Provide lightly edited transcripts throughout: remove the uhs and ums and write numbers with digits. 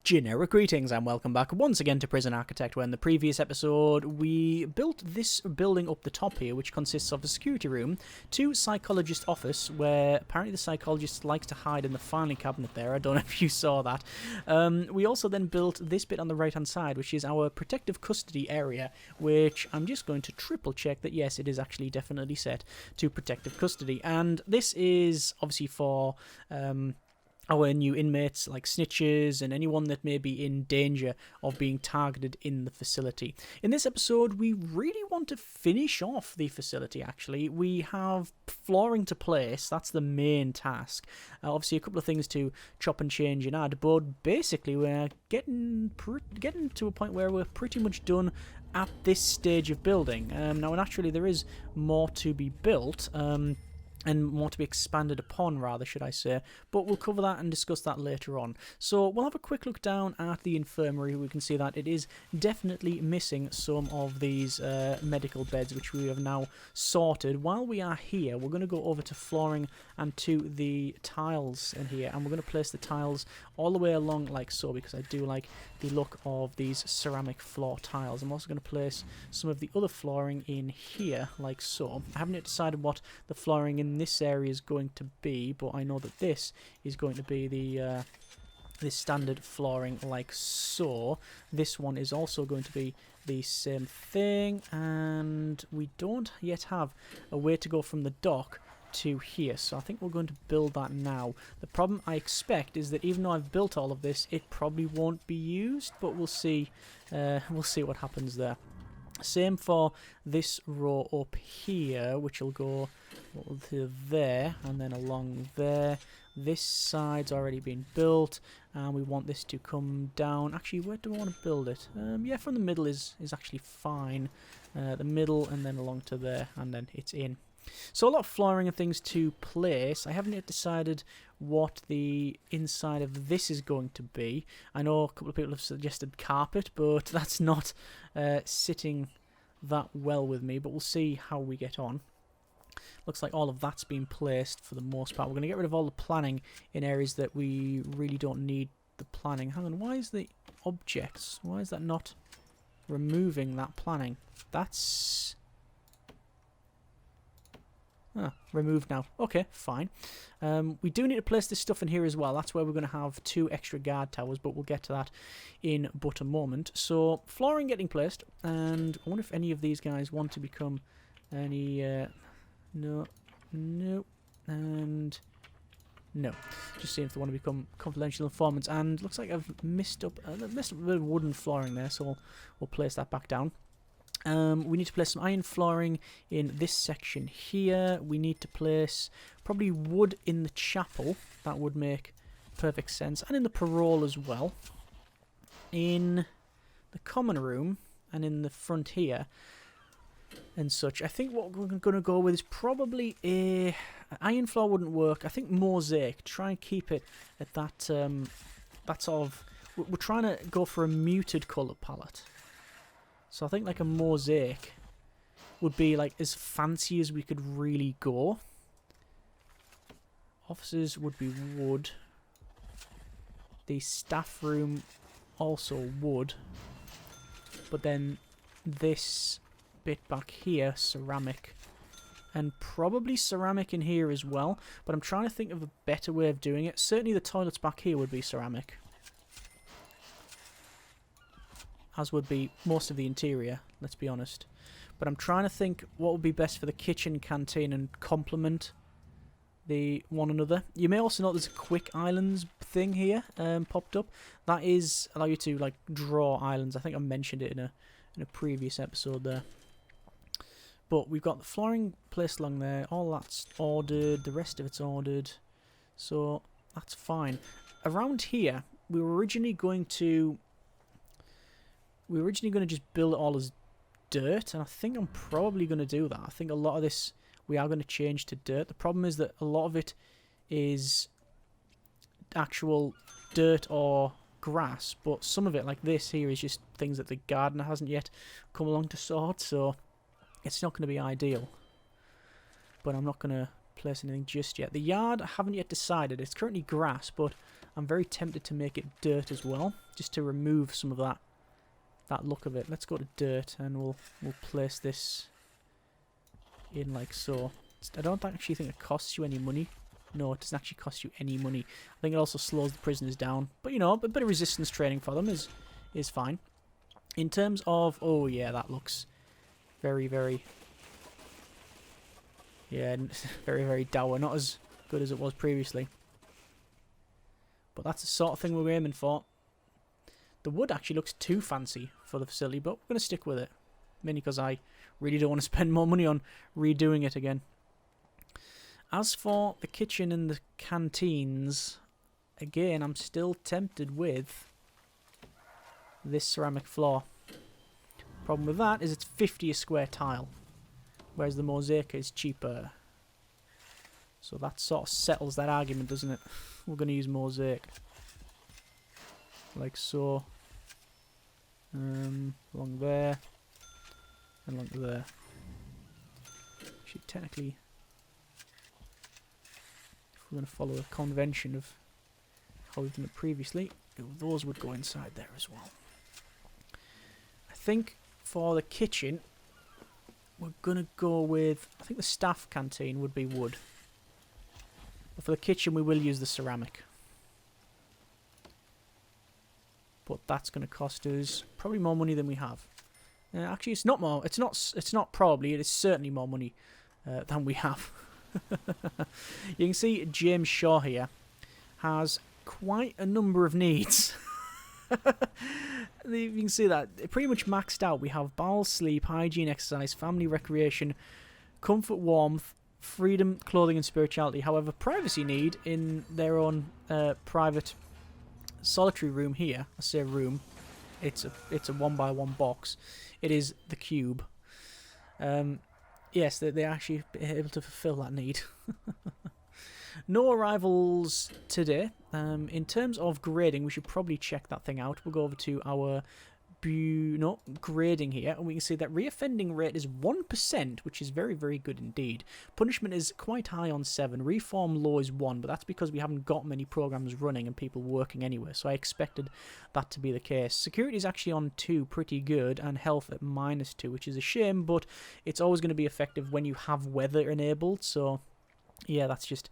Generic greetings and welcome back once again to Prison Architect, where in the previous episode we built this building up the top here, which consists of a security room, two psychologist office, where apparently the psychologist likes to hide in the filing cabinet there. I don't know if you saw that. We also then built this bit on the right hand side, which is our protective custody area, which I'm just going to triple check that yes, it is actually definitely set to protective custody. And this is obviously for our new inmates, like snitches and anyone that may be in danger of being targeted in the facility. In this episode, we really want to finish off the facility, actually. We have flooring to place. That's the main task. Obviously, a couple of things to chop and change and add, but basically we're getting to a point where we're pretty much done at this stage of building. Now, naturally, there is more to be built, and more to be expanded upon, rather, should I say. But we'll cover that and discuss that later on. So we'll have a quick look down at the infirmary. We can see that it is definitely missing some of these medical beds, which we have now sorted. While we are here, we're going to go over to flooring and to the tiles in here. And we're going to place the tiles all the way along like so, because I do like the look of these ceramic floor tiles. I'm also going to place some of the other flooring in here like so. I haven't yet decided what the flooring in this area is going to be, but I know that this is going to be the standard flooring like so. This one is also going to be the same thing, and we don't yet have a way to go from the dock to here, so I think we're going to build that now. The problem I expect is that even though I've built all of this, it probably won't be used, but we'll see. We'll see what happens there. Same for this row up here, which will go to there and then along there. This side's already been built, and we want this to come down. Actually, where do I want to build it? Yeah, from the middle is actually fine. The middle and then along to there, and then it's in. So a lot of flooring and things to place. I haven't yet decided what the inside of this is going to be. I know a couple of people have suggested carpet, but that's not sitting that well with me, but we'll see how we get on. Looks like all of that's been placed for the most part. We're going to get rid of all the planning in areas that we really don't need the planning. Hang on, why is the objects, why is that not removing that planning? That's removed now. Okay, fine. We do need to place this stuff in here as well. That's where we're going to have 2 extra guard towers, but we'll get to that in but a moment. So, flooring getting placed, and I wonder if any of these guys want to become any... no, and no. Just seeing if they want to become confidential informants, and looks like I've messed up a bit of wooden flooring there, so we'll place that back down. We need to place some iron flooring in this section here. We need to place probably wood in the chapel. That would make perfect sense. And in the parole as well. In the common room and in the front here and such. I think what we're going to go with is probably a... Iron floor wouldn't work. I think mosaic. Try and keep it at that, that sort of... We're trying to go for a muted colour palette. So I think like a mosaic would be like as fancy as we could really go. Offices would be wood. The staff room also wood. But then this bit back here, ceramic. And probably ceramic in here as well. But I'm trying to think of a better way of doing it. Certainly the toilets back here would be ceramic. As would be most of the interior, let's be honest. But I'm trying to think what would be best for the kitchen, canteen, and complement the one another. You may also note there's a quick islands thing here popped up. That is allow you to like draw islands. I think I mentioned it in a previous episode there. But we've got the flooring placed along there. All that's ordered. The rest of it's ordered. So that's fine. Around here, we were originally going to just build it all as dirt, and I think I'm probably going to do that. I think a lot of this we are going to change to dirt. The problem is that a lot of it is actual dirt or grass, but some of it, like this here, is just things that the gardener hasn't yet come along to sort, so it's not going to be ideal. But I'm not going to place anything just yet. The yard, I haven't yet decided. It's currently grass, but I'm very tempted to make it dirt as well, just to remove some of that look of it. Let's go to dirt, and we'll place this in like so. I don't actually think it costs you any money. No, it doesn't actually cost you any money. I think it also slows the prisoners down. But, you know, a bit of resistance training for them is fine. In terms of... Oh, yeah, that looks very, very... Yeah, very, very dour. Not as good as it was previously. But that's the sort of thing we're aiming for. The wood actually looks too fancy for the facility, but we're going to stick with it. Mainly because I really don't want to spend more money on redoing it again. As for the kitchen and the canteens, again, I'm still tempted with this ceramic floor. Problem with that is it's 50 a square tile, whereas the mosaic is cheaper. So that sort of settles that argument, doesn't it? We're going to use mosaic. Like so. Along there. And along there. Actually, technically... We're going to follow a convention of how we've done it previously. Those would go inside there as well. I think for the kitchen, we're going to go with... I think the staff canteen would be wood. But for the kitchen, we will use the ceramic. But that's going to cost us probably more money than we have. Actually, it's not more. It's not probably. It is certainly more money than we have. You can see James Shaw here has quite a number of needs. You can see that it pretty much maxed out. We have bowel, sleep, hygiene, exercise, family, recreation, comfort, warmth, freedom, clothing and spirituality. However, privacy need in their own private solitary room here. I say room. It's a 1x1 box. It is the cube. Yes, they're actually able to fulfill that need. No arrivals today. In terms of grading, we should probably check that thing out. We'll go over to our grading here, and we can see that reoffending rate is 1%, which is very, very good indeed. Punishment is quite high on 7. Reform law is 1, but that's because we haven't got many programs running and people working anyway, so I expected that to be the case. Security is actually on 2, pretty good, and health at -2, which is a shame, but it's always going to be effective when you have weather enabled, so... Yeah, that's just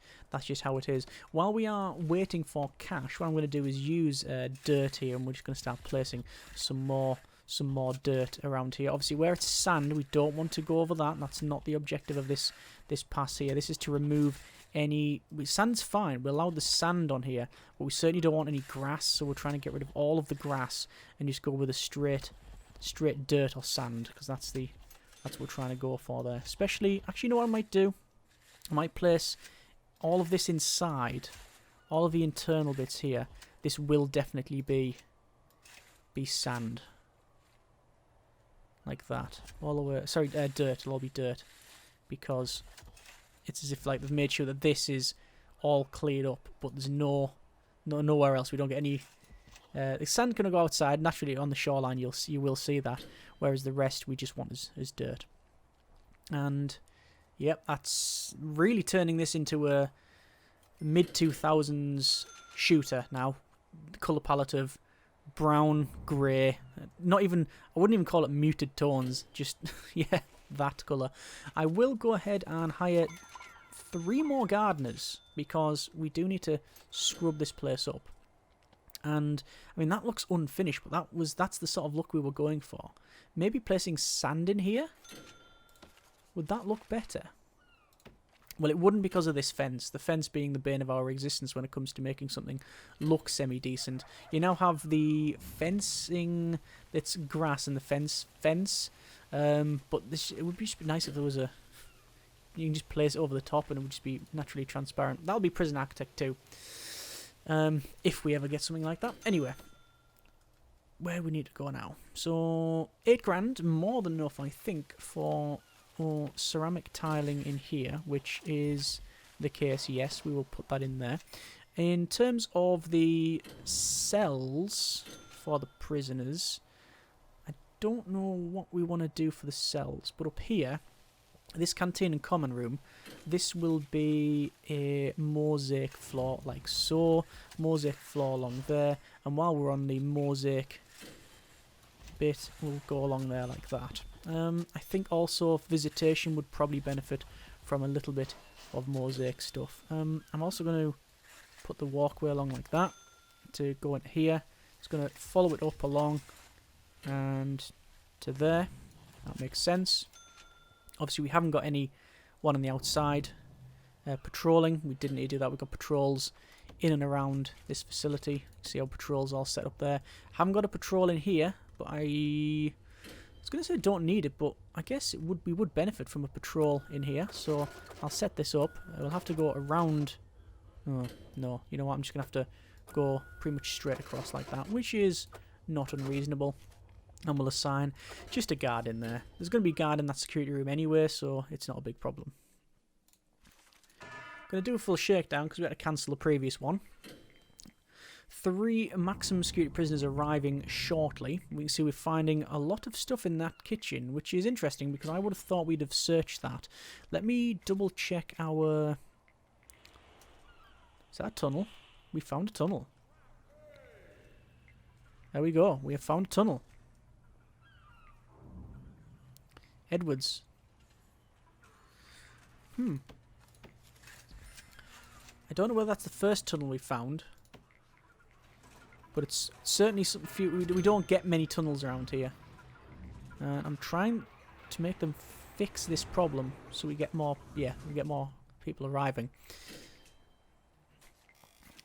how it is. While we are waiting for cash, what I'm going to do is use dirt here, and we're just going to start placing some more dirt around here. Obviously, where it's sand, we don't want to go over that. That's not the objective of this pass here. This is to remove any... Sand's fine. We allowed the sand on here, but we certainly don't want any grass, so we're trying to get rid of all of the grass and just go with a straight dirt or sand, because that's what we're trying to go for there. Especially, actually, you know what I might do? I might place all of this inside, all of the internal bits here. This will definitely be sand, like that. All the way. Sorry, dirt. It'll all be dirt, because it's as if like they've made sure that this is all cleared up, but there's nowhere else. We don't get any. The sand gonna go outside naturally on the shoreline. You will see that, whereas the rest we just want as dirt. And yep, that's really turning this into a mid-2000s shooter now. The colour palette of brown, grey, not even... I wouldn't even call it muted tones, just, yeah, that colour. I will go ahead and hire 3 more gardeners, because we do need to scrub this place up. And, I mean, that looks unfinished, but that's the sort of look we were going for. Maybe placing sand in here? Would that look better? Well, it wouldn't because of this fence. The fence being the bane of our existence when it comes to making something look semi-decent. You now have the fencing that's grass and the fence. But it would be just nice if there was a... You can just place it over the top and it would just be naturally transparent. That'll be Prison Architect too. If we ever get something like that. Anyway. Where we need to go now. So, 8 grand, more than enough, I think, for ceramic tiling in here, which is the case. Yes, we will put that in there. In terms of the cells for the prisoners, I don't know what we want to do for the cells, but up here this canteen and common room, this will be a mosaic floor like so, mosaic floor along there, and while we're on the mosaic bit, we'll go along there like that. I think also visitation would probably benefit from a little bit of mosaic stuff. I'm also going to put the walkway along like that to go into here. It's going to follow it up along and to there. That makes sense. Obviously we haven't got any one on the outside patrolling. We didn't need to do that. We've got patrols in and around this facility. See how patrols all set up there. Haven't got a patrol in here, but I was going to say don't need it, but I guess we would benefit from a patrol in here. So I'll set this up. We'll have to go around. Oh, no. You know what? I'm just going to have to go pretty much straight across like that, which is not unreasonable. And we'll assign just a guard in there. There's going to be a guard in that security room anyway, so it's not a big problem. Going to do a full shakedown because we had to cancel the previous one. 3 maximum security prisoners arriving shortly. We can see we're finding a lot of stuff in that kitchen, which is interesting because I would have thought we'd have searched that. Let me double check our... Is that a tunnel? We found a tunnel. There we go. We have found a tunnel. Edwards. I don't know whether that's the first tunnel we found, but it's certainly something few. We don't get many tunnels around here. I'm trying to make them fix this problem so we get more. Yeah, we get more people arriving.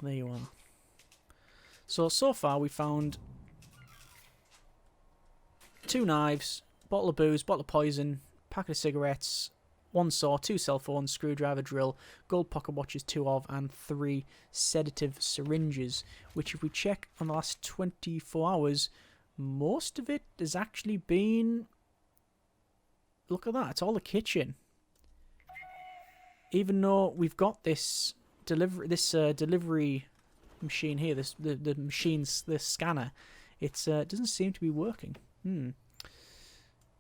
There you are. So far we found 2 knives, bottle of booze, bottle of poison, packet of cigarettes, 1 saw, 2 cell phones, screwdriver, drill, gold pocket watches, 2 of, and 3 sedative syringes, which if we check on the last 24 hours, most of it has actually been... Look at that, it's all the kitchen. Even though we've got this delivery machine here, the machine's the scanner, it doesn't seem to be working.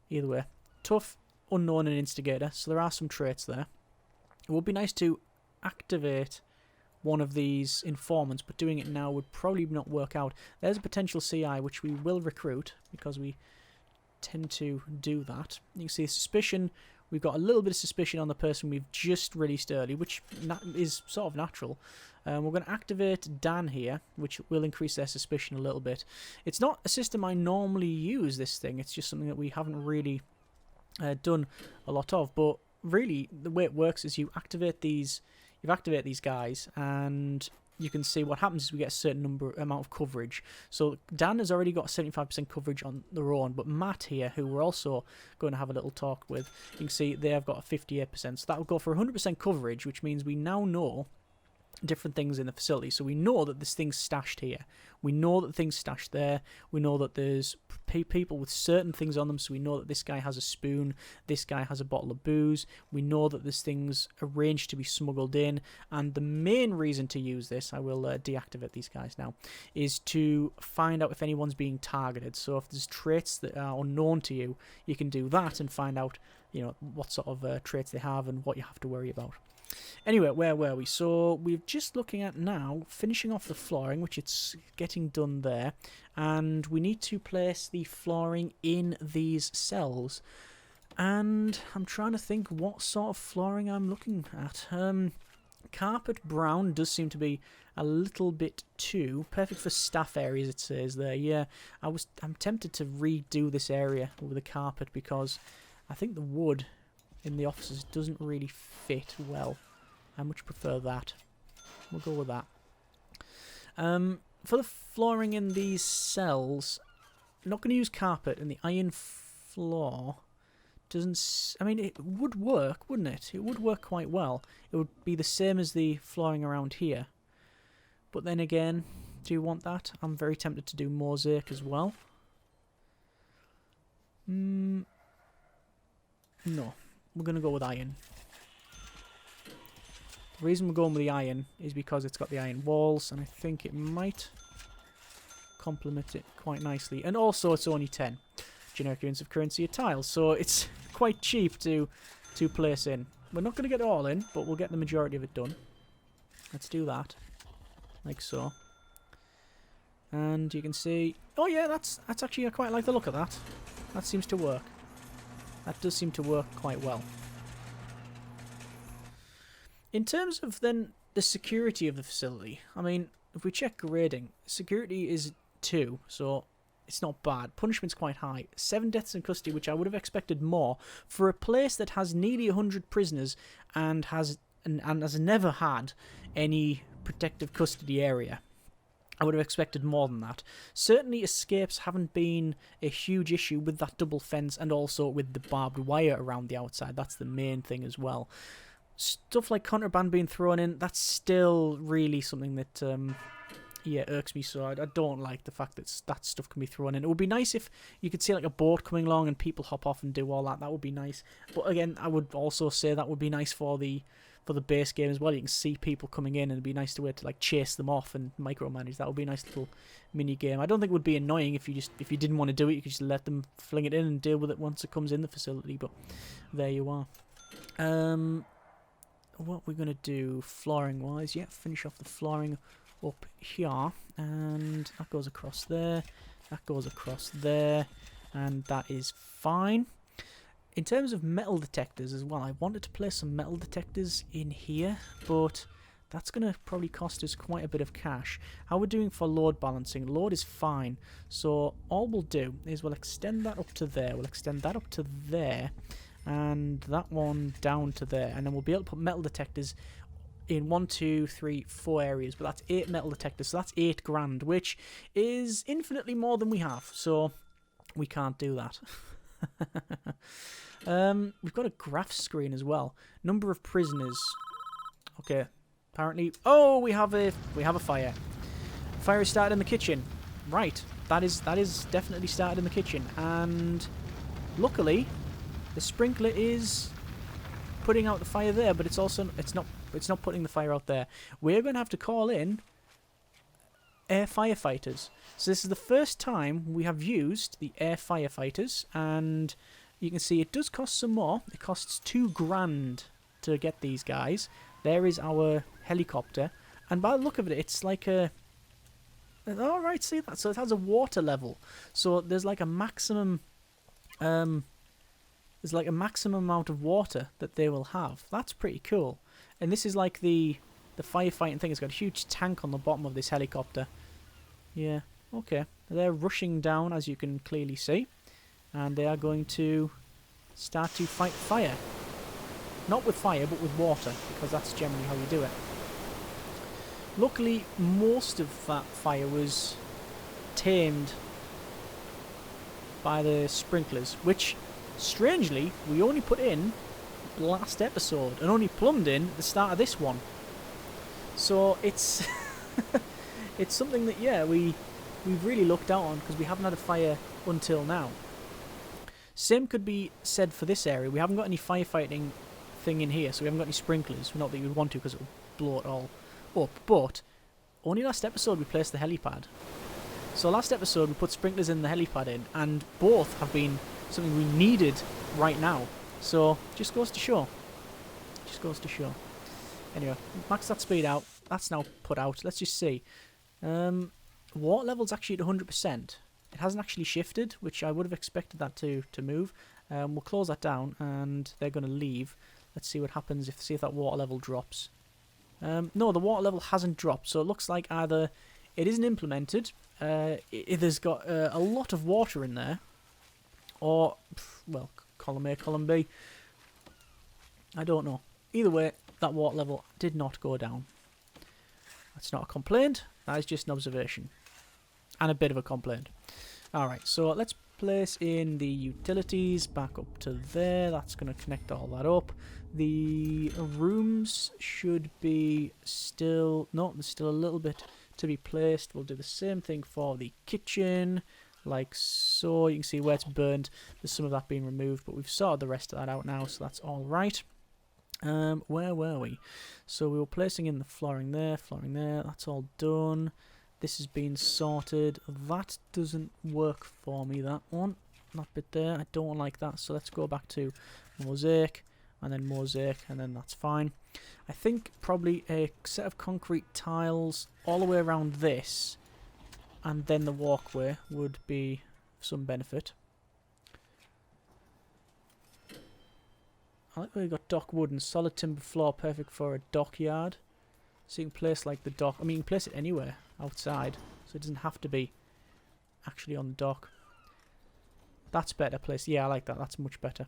Either way, tough, unknown, and instigator. So there are some traits there. It would be nice to activate one of these informants, but doing it now would probably not work out. There's a potential CI which we will recruit because we tend to do that. You can see suspicion. We've got a little bit of suspicion on the person we've just released early, which is sort of natural. We're going to activate Dan here, which will increase their suspicion a little bit. It's not a system I normally use, this thing. It's just something that we haven't really done a lot of. But really, the way it works is you activate these guys, and you can see what happens is we get a certain amount of coverage. So Dan has already got 75% coverage on their own, but Matt here, who we're also going to have a little talk with, you can see they have got a 58%. So that will go for 100% coverage, which means we now know different things in the facility. So we know that this thing's stashed here. We know that things stashed there. We know that there's people with certain things on them. So we know that this guy has a spoon. This guy has a bottle of booze. We know that this thing's arranged to be smuggled in. And the main reason to use this, I will deactivate these guys now, is to find out if anyone's being targeted. So if there's traits that are unknown to you, you can do that and find out, you know, what sort of traits they have and what you have to worry about. Anyway, where were we? So we're just looking at now finishing off the flooring, which it's getting done there, and we need to place the flooring in these cells. And I'm trying to think what sort of flooring I'm looking at. Carpet brown does seem to be a little bit too perfect for staff areas, it says there. Yeah, I'm tempted to redo this area with the carpet because I think the wood in the offices doesn't really fit well. I much prefer that. We'll go with that. For the flooring in these cells, I'm not going to use carpet, and the iron floor doesn't... I mean, it would work, wouldn't it? It would work quite well. It would be the same as the flooring around here. But then again, do you want that? I'm very tempted to do mosaic as well. No. We're going to go with iron. The reason we're going with the iron is because it's got the iron walls, and I think it might complement it quite nicely. And also, it's only 10 generic units of currency a tile, so it's quite cheap to to place in. We're not going to get it all in, but we'll get the majority of it done. Let's do that. Like so. And you can see... Oh yeah, that's actually... I quite like the look of that. That seems to work. That does seem to work quite well. In terms of then the security of the facility, I mean, if we check grading, security is 2, so it's not bad. Punishment's quite high. 7 deaths in custody, which I would have expected more for a place that has nearly 100 prisoners and has never had any protective custody area. I would have expected more than that. Certainly escapes haven't been a huge issue with that double fence and also with the barbed wire around the outside. That's the main thing as well. Stuff like contraband being thrown in, that's still really something that irks me. So I don't like the fact that that stuff can be thrown in. It would be nice if you could see like a boat coming along and people hop off and do all that. That would be nice. But again, I would also say that would be nice for the base game as well. You can see people coming in and it'd be nice to like chase them off and micromanage. That would be a nice little mini game. I don't think it would be annoying if you didn't want to do it. You could just let them fling it in and deal with it once it comes in the facility. But there you are. What we're gonna do flooring wise, yeah, finish off the flooring up here, and that goes across there, that goes across there, and that is fine. In terms of metal detectors as well, I wanted to place some metal detectors in here, but that's going to probably cost us quite a bit of cash. How we're doing for load balancing, load is fine. So all we'll do is we'll extend that up to there, we'll extend that up to there, and that one down to there. And then we'll be able to put metal detectors in 1, 2, 3, 4 areas. But that's 8 metal detectors, so that's 8 grand, which is infinitely more than we have. So we can't do that. We've got a graph screen as well. Number of prisoners. Okay. Apparently, oh, we have a fire. Fire is started in the kitchen. Right. That is definitely started in the kitchen. And luckily, the sprinkler is putting out the fire there, but it's not putting the fire out there. We're going to have to call in air firefighters. So this is the first time we have used the air firefighters, and you can see it does cost some more. It costs 2 grand to get these guys. There is our helicopter, and by the look of it, it's like a... Alright, see that? So it has a water level. So there's like a maximum... there's like a maximum amount of water that they will have. That's pretty cool. And this is like the firefighting thing. It's got a huge tank on the bottom of this helicopter. Yeah, okay. They're rushing down, as you can clearly see. And they are going to start to fight fire. Not with fire, but with water, because that's generally how you do it. Luckily, most of that fire was tamed by the sprinklers, which, strangely, we only put in last episode, and only plumbed in at the start of this one. So it's it's something that, yeah, we've really looked out on, because we haven't had a fire until now. Same could be said for this area. We haven't got any firefighting thing in here, so we haven't got any sprinklers. Not that you would want to, because it will blow it all up. But only last episode we placed the helipad. So last episode we put sprinklers in the helipad in, and both have been something we needed right now. So just goes to show. Just goes to show. Anyway, max that speed out. That's now put out. Let's just see. Water level's actually at 100%. It hasn't actually shifted, which I would have expected that to move. We'll close that down, and they're going to leave. Let's see what happens. See if that water level drops. No, the water level hasn't dropped, so it looks like either it isn't implemented, it has got a lot of water in there, or, well, column A, column B. I don't know. Either way, that water level did not go down. That's not a complaint. That is just an observation. And a bit of a complaint. Alright, so let's place in the utilities back up to there. That's going to connect all that up. The rooms should be still... No, there's still a little bit to be placed. We'll do the same thing for the kitchen, like so. You can see where it's burned. There's some of that being removed, but we've sorted the rest of that out now, so that's all right. Where were we? So we were placing in the flooring there, that's all done. This has been sorted. That doesn't work for me, that one. That bit there, I don't like that. So let's go back to mosaic. and then mosaic, and then that's fine. I think probably a set of concrete tiles all the way around this, and then the walkway would be of some benefit. I like where you got dock wood and solid timber floor, perfect for a dockyard. So you can place like the dock. I mean, you can place it anywhere outside, so it doesn't have to be actually on the dock. That's better place. Yeah, I like that. That's much better.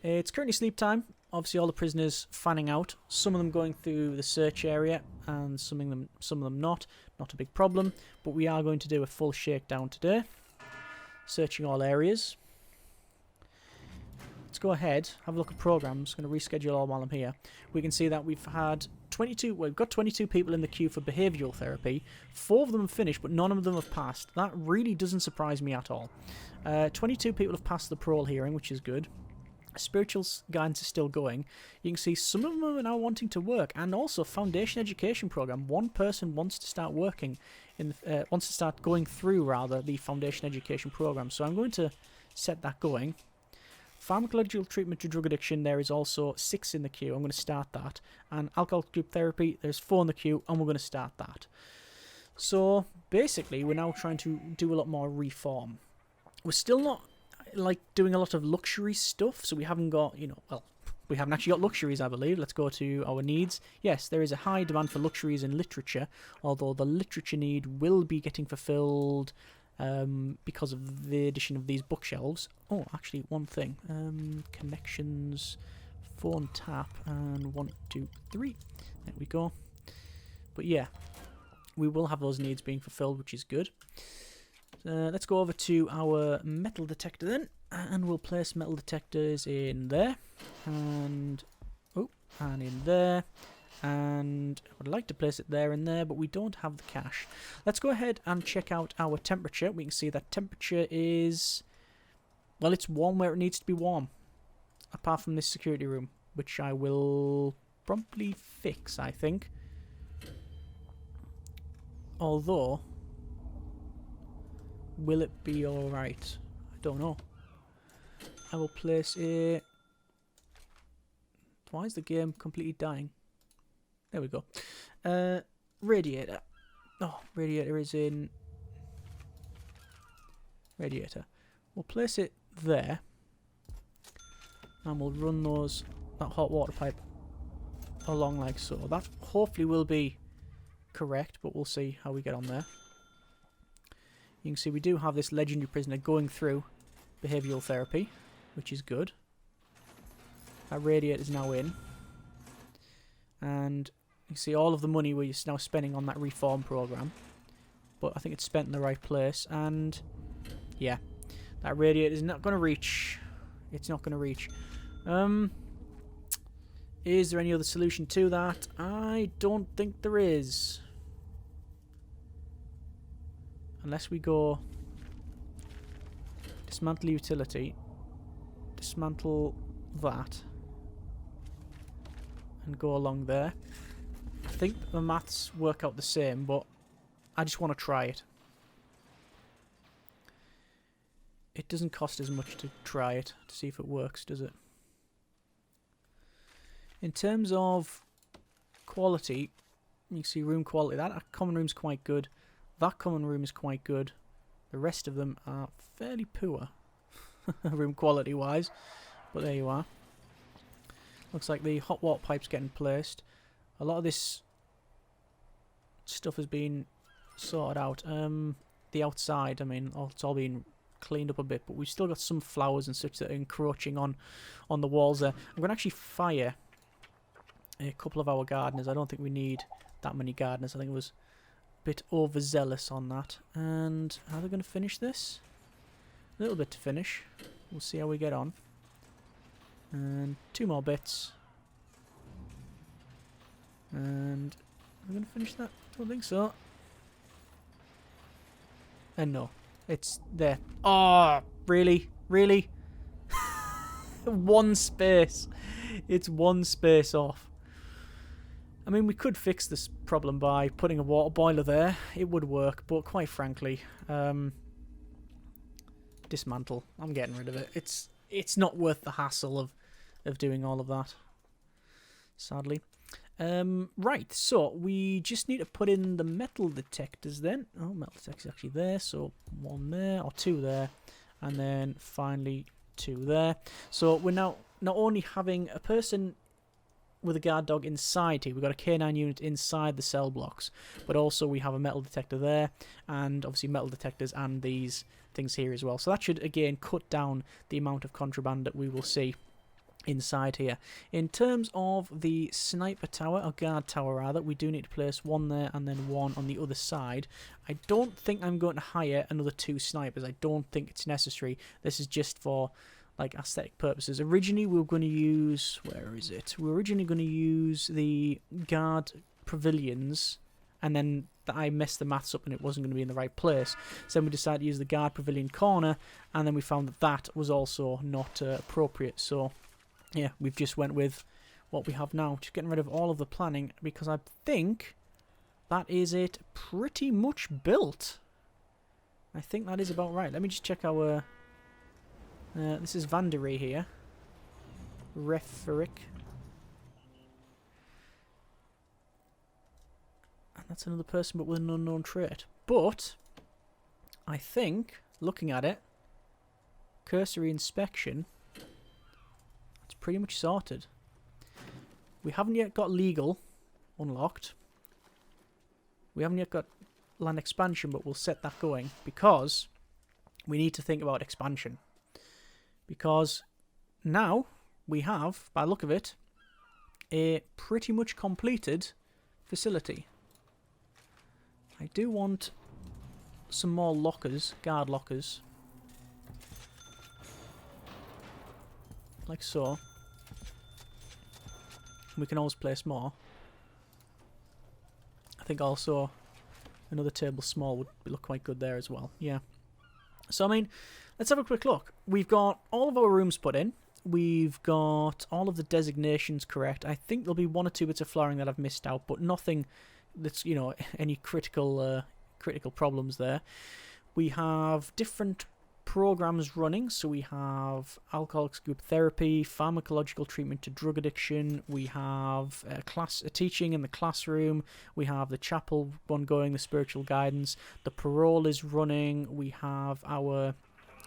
It's currently sleep time. Obviously, all the prisoners fanning out. Some of them going through the search area, and some of them not. Not a big problem. But we are going to do a full shakedown today, searching all areas. Let's go ahead, have a look at programs. I'm going to reschedule all while I'm here. We can see that we've had 22. Well, we've got 22 people in the queue for behavioural therapy. 4 of them have finished, but none of them have passed. That really doesn't surprise me at all. 22 people have passed the parole hearing, which is good. Spiritual guidance is still going. You can see some of them are now wanting to work, and also foundation education program. One person wants to start working wants to start going through rather the foundation education program. So I'm going to set that going. Pharmacological treatment to drug addiction, there is also 6 in the queue. I'm going to start that. And alcohol group therapy, there's 4 in the queue, and we're going to start that. So basically, we're now trying to do a lot more reform. We're still not like doing a lot of luxury stuff, so we haven't got, well, we haven't actually got luxuries, I believe. Let's go to our needs. Yes, there is a high demand for luxuries in literature, although the literature need will be getting fulfilled because of the addition of these bookshelves. Oh, actually, one thing. Connections, phone tap, and 1, 2, 3. There we go. But yeah, we will have those needs being fulfilled, which is good. Let's go over to our metal detector then, and we'll place metal detectors in there, and in there. And I would like to place it there and there, but we don't have the cash. Let's go ahead and check out our temperature. We can see that temperature is, well, it's warm where it needs to be warm. Apart from this security room, which I will promptly fix, I think. Although, will it be alright? I don't know. I will place a... Why is the game completely dying? There we go. Radiator. Oh, radiator is in... Radiator. We'll place it there. And we'll run that hot water pipe along like so. That hopefully will be correct, but we'll see how we get on there. You can see we do have this legendary prisoner going through behavioural therapy, which is good. That radiator is now in. And you can see all of the money we're now spending on that reform program. But I think it's spent in the right place. And yeah, that radiator is not going to reach. It's not going to reach. Is there any other solution to that? I don't think there is. Unless we go dismantle utility, dismantle that, and go along there. I think the maths work out the same, but I just want to try it. It doesn't cost as much to try it, to see if it works, does it? In terms of quality, you can see room quality. That common room's quite good. That common room is quite good. The rest of them are fairly poor, room quality wise. But there you are. Looks like the hot water pipe's getting placed. A lot of this stuff has been sorted out. The outside, I mean, it's all been cleaned up a bit, but we've still got some flowers and such that are encroaching on the walls there. I'm going to actually fire a couple of our gardeners. I don't think we need that many gardeners. I think it was bit overzealous on that. And how are they going to finish this? A little bit to finish. We'll see how we get on. And 2 more bits. And we're going to finish that? I don't think so. And no, it's there. Oh, really? Really? One space. It's 1 space off. I mean, we could fix this problem by putting a water boiler there. It would work, but quite frankly, dismantle. I'm getting rid of it. It's not worth the hassle of of doing all of that, sadly. Right, so we just need to put in the metal detectors then. Oh, metal detector's actually there, so 1 there, or 2 there, and then finally 2 there. So we're now not only having a person with a guard dog inside here, we've got a K9 unit inside the cell blocks, but also we have a metal detector there, and obviously metal detectors and these things here as well. So that should, again, cut down the amount of contraband that we will see inside here. In terms of the sniper tower, or guard tower rather, we do need to place 1 there and then 1 on the other side. I don't think I'm going to hire another 2 snipers. I don't think it's necessary. This is just for like aesthetic purposes. Originally we were going to use, where is it? We were originally going to use the guard pavilions, and then I messed the maths up and it wasn't going to be in the right place. So then we decided to use the guard pavilion corner, and then we found that that was also not appropriate. So yeah, we've just went with what we have now, just getting rid of all of the planning, because I think that is it pretty much built. I think that is about right. Let me just check our... this is Vanderay here. Referic. And that's another person, but with an unknown trait. But I think, looking at it, cursory inspection, it's pretty much sorted. We haven't yet got legal unlocked. We haven't yet got land expansion, but we'll set that going because we need to think about expansion. Because now we have, by the look of it, a pretty much completed facility. I do want some more lockers, guard lockers. Like so. We can always place more. I think also another table small would look quite good there as well. Yeah. So, I mean, let's have a quick look. We've got all of our rooms put in. We've got all of the designations correct. I think there'll be 1 or 2 bits of flooring that I've missed out, but nothing that's, you know, any critical problems there. We have different programs running, so we have alcoholics group therapy, pharmacological treatment to drug addiction, we have teaching in the classroom, we have the chapel one going, the spiritual guidance, the parole is running, we have our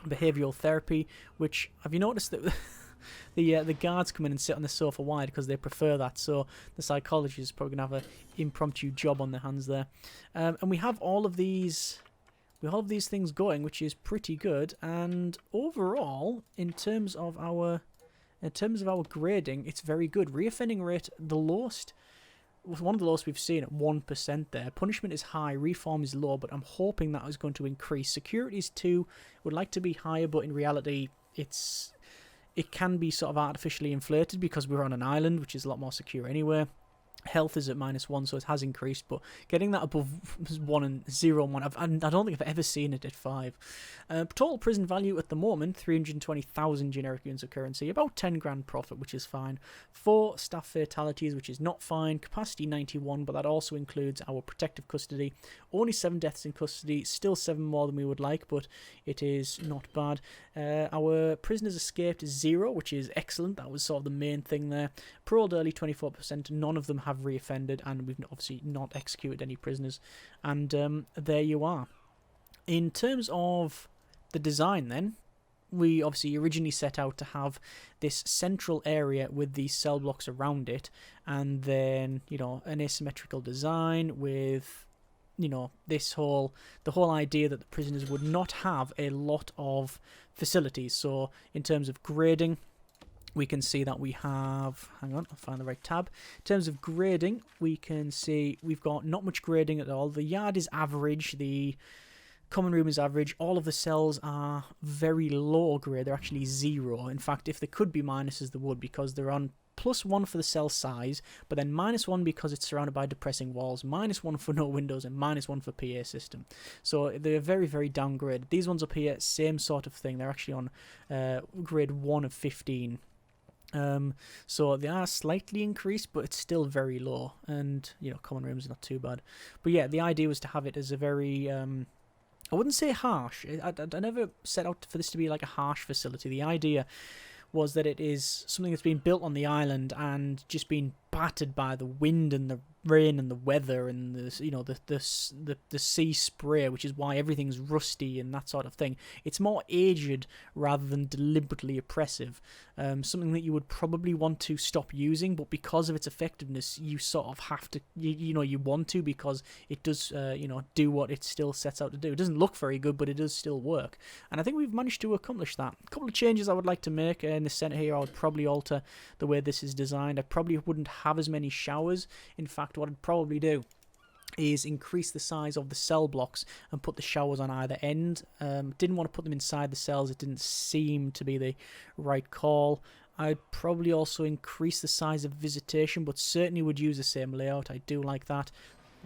behavioural therapy, which, have you noticed that the guards come in and sit on the sofa wide because they prefer that, so the psychologist is probably going to have an impromptu job on their hands there. And we have all of these things going, which is pretty good. And overall, in terms of our grading, it's very good. Reoffending rate, the lowest, one of the lowest we've seen at 1% there. Punishment is high, reform is low, but I'm hoping that is going to increase. Security is 2, would like to be higher, but in reality, it can be sort of artificially inflated because we're on an island, which is a lot more secure anyway. Health is at -1, so it has increased, but getting that above 1 and 0 and 1, I don't think I've ever seen it at 5. Total prison value at the moment, 320,000 generic units of currency, about 10 grand profit, which is fine. 4 staff fatalities, which is not fine. Capacity 91, but that also includes our protective custody. Only 7 deaths in custody, still 7 more than we would like, but it is not bad. Our prisoners escaped is 0, which is excellent. That was sort of the main thing there. Paroled early, 24%. None of them have reoffended, and we've obviously not executed any prisoners. And there you are. In terms of the design then, we obviously originally set out to have this central area with these cell blocks around it, and then, you know, an asymmetrical design with, you know, the whole idea that the prisoners would not have a lot of facilities. So in terms of grading, we can see that we have, hang on, I'll find the right tab. In terms of grading, we can see we've got not much grading at all. The yard is average, the common room is average, all of the cells are very low grade, they're actually 0. In fact, if there could be minuses, there would, because they're on +1 for the cell size, but then -1 because it's surrounded by depressing walls, -1 for no windows, and -1 for PA system. So they're very, very downgraded. These ones up here, same sort of thing, they're actually on grade 1 of 15. So they are slightly increased, but it's still very low, and, you know, common rooms are not too bad. But yeah, the idea was to have it as a very, I wouldn't say harsh. I never set out for this to be like a harsh facility. The idea was that it is something that's been built on the island and just been battered by the wind and the rain and the weather and the sea spray, which is why everything's rusty and that sort of thing. It's more aged rather than deliberately oppressive. Something that you would probably want to stop using, but because of its effectiveness, you sort of have to, you want to, because it does, do what it still sets out to do. It doesn't look very good, but it does still work. And I think we've managed to accomplish that. A couple of changes I would like to make in the center here. I would probably alter the way this is designed. I probably wouldn't have as many showers. In fact, what I'd probably do is increase the size of the cell blocks and put the showers on either end. Didn't want to put them inside the cells. It didn't seem to be the right call. I'd probably also increase the size of visitation, but certainly would use the same layout. I do like that.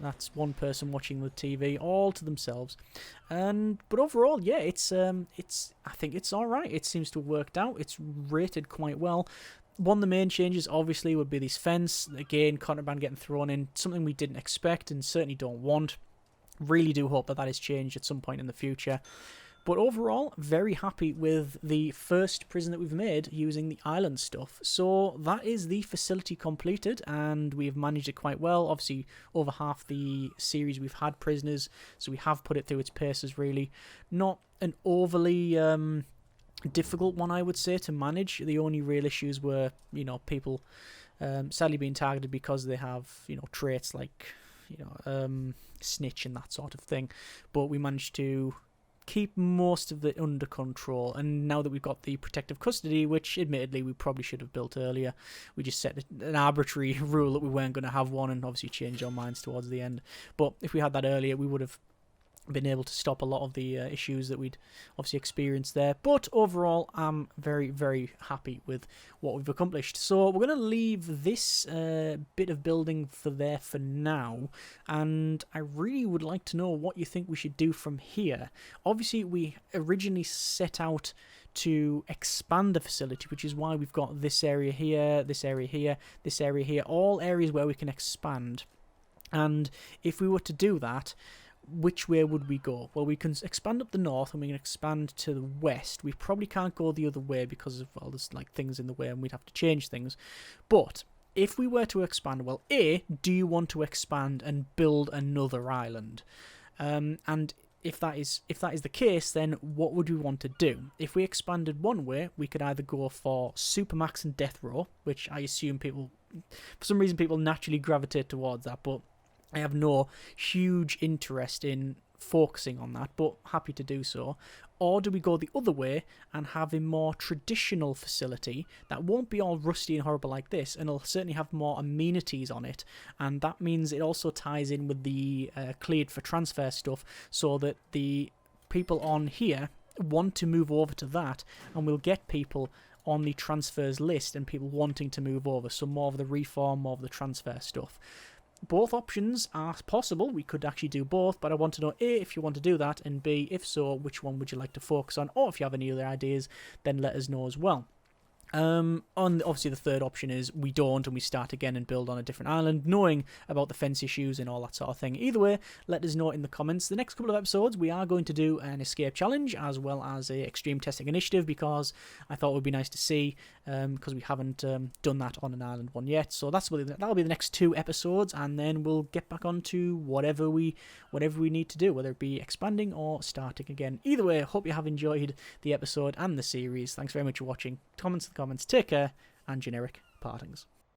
That's one person watching the TV all to themselves. But overall, yeah, I think it's all right. It seems to have worked out. It's rated quite well. One of the main changes, obviously, would be this fence. Again, contraband getting thrown in, something we didn't expect and certainly don't want. Really do hope that is changed at some point in the future. But overall, very happy with the first prison that we've made using the island stuff. So that is the facility completed, and we've managed it quite well. Obviously, over half the series we've had prisoners, so we have put it through its paces, really. Not an overly difficult one, I would say, to manage. The only real issues were, people sadly being targeted because they have, traits like, snitch and that sort of thing. But we managed to keep most of it under control, and now that we've got the protective custody, which admittedly we probably should have built earlier, we just set an arbitrary rule that we weren't going to have one, and obviously changed our minds towards the end. But if we had that earlier, we would have been able to stop a lot of the issues that we'd obviously experienced there. But overall, I'm very, very happy with what we've accomplished. So we're going to leave this bit of building for there for now, and I really would like to know what you think we should do from here. Obviously, we originally set out to expand the facility, which is why we've got this area here, this area here, this area here, all areas where we can expand. And if we were to do that, which way would we go? Well, we can expand up the north and we can expand to the west. We probably can't go the other way because of, well, there's like things in the way and we'd have to change things. But if we were to expand, well, A, do you want to expand and build another island? And if that is the case, then what would we want to do? If we expanded one way, we could either go for Supermax and Death Row, which I assume people, for some reason, people naturally gravitate towards that, but I have no huge interest in focusing on that, but happy to do so. Or do we go the other way and have a more traditional facility that won't be all rusty and horrible like this, and it'll certainly have more amenities on it, and that means it also ties in with the cleared for transfer stuff, so that the people on here want to move over to that, and we'll get people on the transfers list and people wanting to move over, so more of the reform, more of the transfer stuff. Both options are possible. We could actually do both, but I want to know, A, if you want to do that, and B, if so, which one would you like to focus on, or if you have any other ideas, then let us know as well. Obviously the third option is we don't and we start again and build on a different island, knowing about the fence issues and all that sort of thing. Either way, let us know in the comments. The next couple of episodes we are going to do an escape challenge as well as a extreme testing initiative, because I thought it would be nice to see, because we haven't done that on an island one yet. So that'll be the next 2 episodes, and then we'll get back on to whatever we need to do, whether it be expanding or starting again. Either way, I hope you have enjoyed the episode and the series. Thanks very much for watching. Comments, take care, and generic partings.